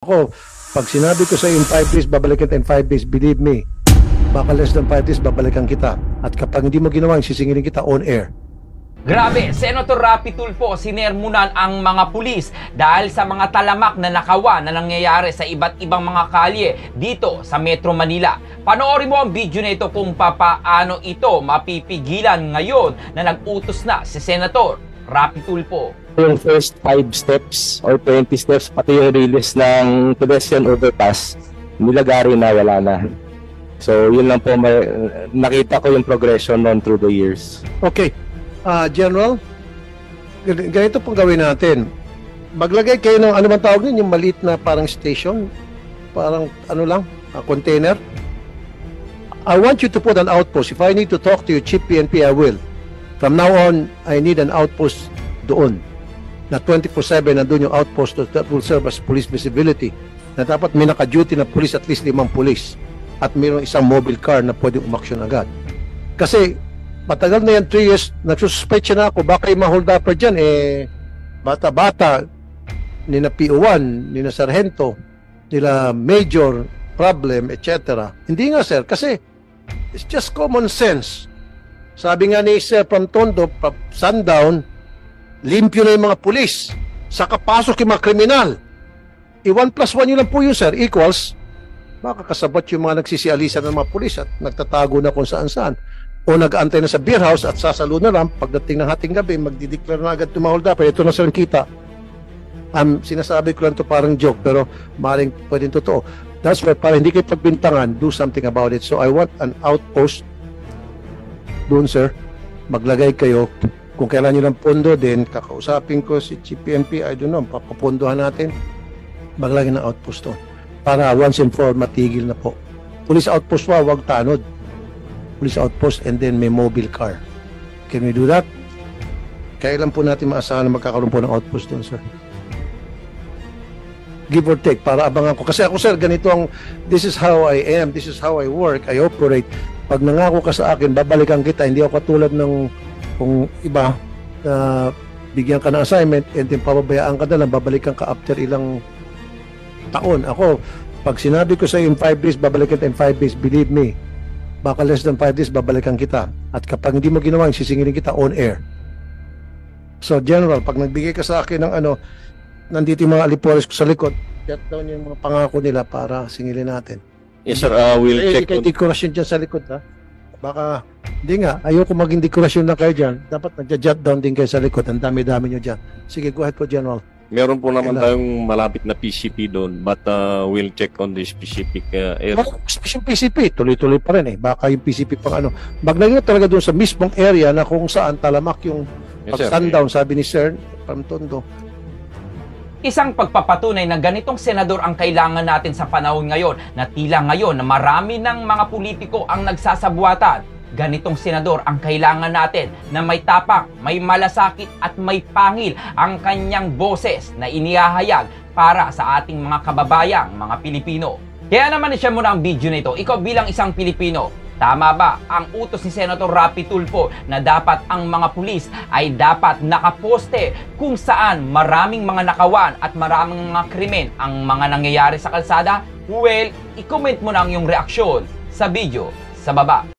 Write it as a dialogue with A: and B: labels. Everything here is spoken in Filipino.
A: Ako, pag sinabi ko sa iyo in 5 days, babalikan kita in 5 days, believe me, baka less than 5 days, babalikan kita. At kapag hindi mo ginawa, sisingilin kita on air.
B: Grabe, Senator Rapi Tulfo, sinermunan ang mga pulis dahil sa mga talamak na nakawan na nangyayari sa iba't ibang mga kalye dito sa Metro Manila. Panoorin mo ang video na ito kung papaano ito mapipigilan ngayon na nag-utos na si Senator Rapi Tulfo.
C: Yung first 5 steps or 20 steps, pati yung release ng pedestrian overpass, nilagari na, wala na. So, yun lang po, nakita ko yung progression noon through the years.
A: Okay. General, ganito pong gawin natin. Maglagay kayo ng ano man tawag nun, yung maliit na parang station, parang ano lang, container. I want you to put an outpost. If I need to talk to your chief PNP, I will. From now on, I need an outpost doon. Na 24/7 na doon yung outpost that will serve as police visibility. Na dapat may naka-duty na police, at least 5 police. At mayroong isang mobile car na pwedeng umaksyon agad. Kasi matagal na yan, 3 years, nagsususpecha na ako, baka yung ma-hold upper dyan, bata-bata, nina PO1, nina Sargento, nila Major, problem, etc. Hindi nga, sir, kasi it's just common sense. Sabi nga ni Sir Pamtondo, sundown, limpyo na yung mga pulis, saka pasok yung mga kriminal. 1+1 yun lang po yun, sir, equals, baka kasabot yung mga nagsisialisan ng mga pulis at nagtatago na kung saan-saan. O nag-aantay na sa beer house at sasalo na lang pagdating ng hating gabi, magdideclare na agad tumahold up. Ito na silang kita. Sinasabi ko lang to parang joke, pero maaaring pwedeng totoo. That's why para hindi kayo pagbintangan, do something about it. So I want an outpost doon, sir. Maglagay kayo. Kung kailan nyo ng pondo din, kakausapin ko si Chief PNP, I don't know, papapondohan natin. Maglagay ng outpost doon. Para once and for all, matigil na po. Police outpost wag tanod. Police outpost and then may mobile car. Can we do that? Kailan po natin maasahan na magkakaroon po ng outpost doon, sir? Give or take, para abangan ko. Kasi ako, sir, ganito ang, this is how I am, this is how I work, I operate. Pag nangako ka sa akin, babalikan kita. Hindi ako katulad ng kung iba, bigyan ka ng assignment and then pababayaan ka na lang, babalikan ka after ilang taon. Ako, pag sinabi ko sa iyo in 5 days, babalikan kita in 5 days, believe me, baka less than 5 days, babalikan kita. At kapag hindi mo ginawa, sisingilin kita on air. So, General, pag nagbigay ka sa akin ng ano, nandito yung mga alipores ko sa likod, jot down yung mga pangako nila para singilin natin.
C: Yes, sir. We'll check.
A: Ikay dekorasyon dyan sa likod, ha? Baka, hindi nga, ayoko maging dekorasyon na kayo dyan. Dapat nagja-jot down din kayo sa likod. Ang dami-dami nyo dyan. Sige, go ahead po, General.
D: Meron po naman tayong malapit na PCP doon, but we'll check on the specific area.
A: Yung PCP, tuloy-tuloy pa rin eh. Baka yung PCP pang ano. Maglagay talaga doon sa mismong area na kung saan talamak yung pag-sundown, sabi ni Sir Pamtondo.
B: Isang pagpapatunay na ganitong senador ang kailangan natin sa panahon ngayon na tila ngayon na marami ng mga politiko ang nagsasabuatan. Ganitong senador ang kailangan natin na may tapak, may malasakit at may pangil ang kanyang boses na inihahayag para sa ating mga kababayang mga Pilipino. Kaya naman siya muna ang video na ito. Ikaw bilang isang Pilipino, tama ba ang utos ni Senator Rapi Tulfo na dapat ang mga pulis ay dapat nakaposte kung saan maraming mga nakawan at maraming mga krimen ang mga nangyayari sa kalsada? Well, i-comment mo na ang iyong reaksyon sa video sa baba.